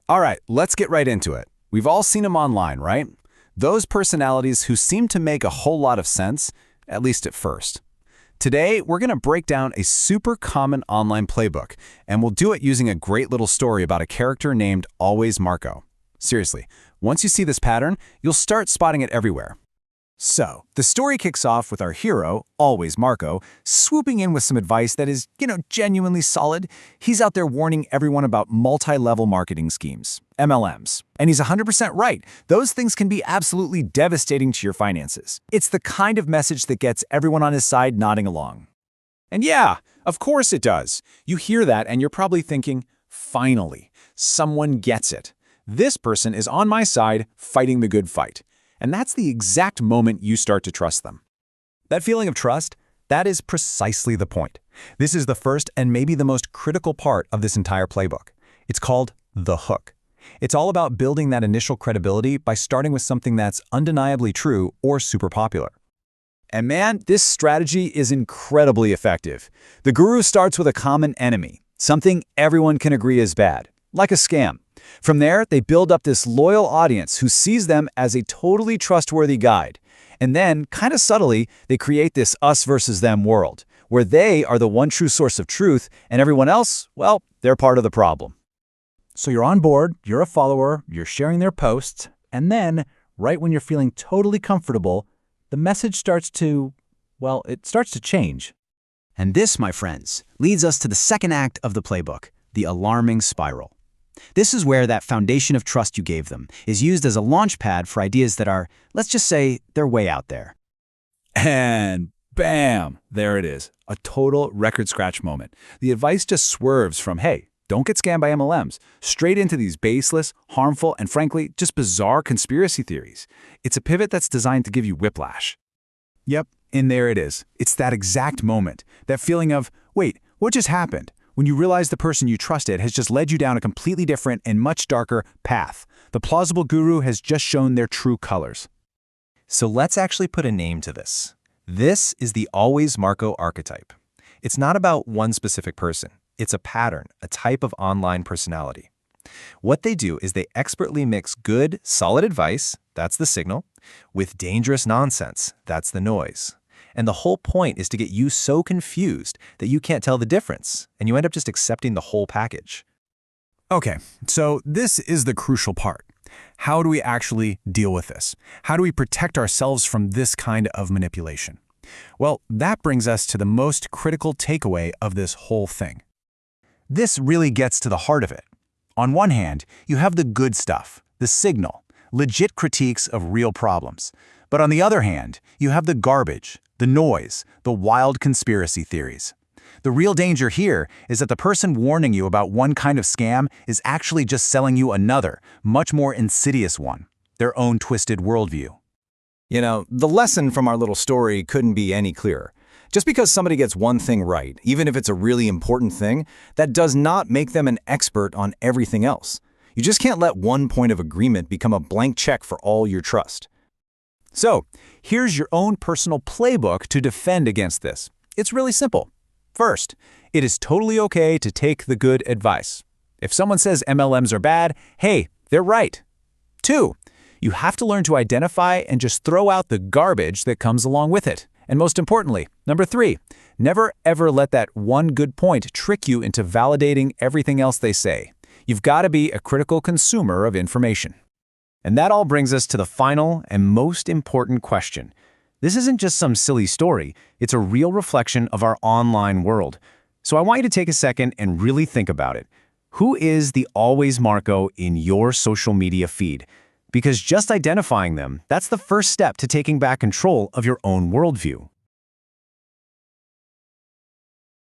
All right, let's get right into it. We've all seen them online, right? Those personalities who seem to make a whole lot of sense, at least at first. Today, we're going to break down a super common online playbook, and we'll do it using a great little story about a character named AlwaysMarco. Seriously, once you see this pattern, you'll start spotting it everywhere. So, the story kicks off with our hero, AlwaysMarco, swooping in with some advice that is, genuinely solid. He's out there warning everyone about multi-level marketing schemes, MLMs. And he's 100% right. Those things can be absolutely devastating to your finances. It's the kind of message that gets everyone on his side nodding along. And yeah, of course it does. You hear that and you're probably thinking, finally, someone gets it. This person is on my side, fighting the good fight. And that's the exact moment you start to trust them. That feeling of trust, that is precisely the point. This is the first and maybe the most critical part of this entire playbook. It's called the hook. It's all about building that initial credibility by starting with something that's undeniably true or super popular. And man, this strategy is incredibly effective. The guru starts with a common enemy, something everyone can agree is bad, like a scam. From there, they build up this loyal audience who sees them as a totally trustworthy guide. And then, kind of subtly, they create this us versus them world, where they are the one true source of truth, and everyone else, well, they're part of the problem. So you're on board, you're a follower, you're sharing their posts, and then, right when you're feeling totally comfortable, the message starts to, well, it starts to change. And this, my friends, leads us to the second act of the playbook, the alarming spiral. This is where that foundation of trust you gave them is used as a launch pad for ideas that are, let's just say, they're way out there. And bam, there it is, a total record scratch moment. The advice just swerves from, hey, don't get scammed by MLMs, straight into these baseless, harmful, and frankly, just bizarre conspiracy theories. It's a pivot that's designed to give you whiplash. Yep, and there it is. It's that exact moment, that feeling of, wait, what just happened? When you realize the person you trusted has just led you down a completely different and much darker path. The plausible guru has just shown their true colors. So let's actually put a name to this. This is the AlwaysMarco archetype. It's not about one specific person. It's a pattern, a type of online personality. What they do is they expertly mix good, solid advice, that's the signal, with dangerous nonsense, that's the noise. And the whole point is to get you so confused that you can't tell the difference, and you end up just accepting the whole package. Okay, so this is the crucial part. How do we actually deal with this? How do we protect ourselves from this kind of manipulation? Well, that brings us to the most critical takeaway of this whole thing. This really gets to the heart of it. On one hand, you have the good stuff, the signal, legit critiques of real problems. But on the other hand, you have the garbage, the noise, the wild conspiracy theories. The real danger here is that the person warning you about one kind of scam is actually just selling you another, much more insidious one, their own twisted worldview. The lesson from our little story couldn't be any clearer. Just because somebody gets one thing right, even if it's a really important thing, that does not make them an expert on everything else. You just can't let one point of agreement become a blank check for all your trust. So, here's your own personal playbook to defend against this. It's really simple. First, it is totally okay to take the good advice. If someone says MLMs are bad, hey, they're right. 2, you have to learn to identify and just throw out the garbage that comes along with it. And most importantly, number 3, never ever let that one good point trick you into validating everything else they say. You've got to be a critical consumer of information. And that all brings us to the final and most important question. This isn't just some silly story, it's a real reflection of our online world. So I want you to take a second and really think about it. Who is the AlwaysMarco in your social media feed? Because just identifying them, that's the first step to taking back control of your own worldview.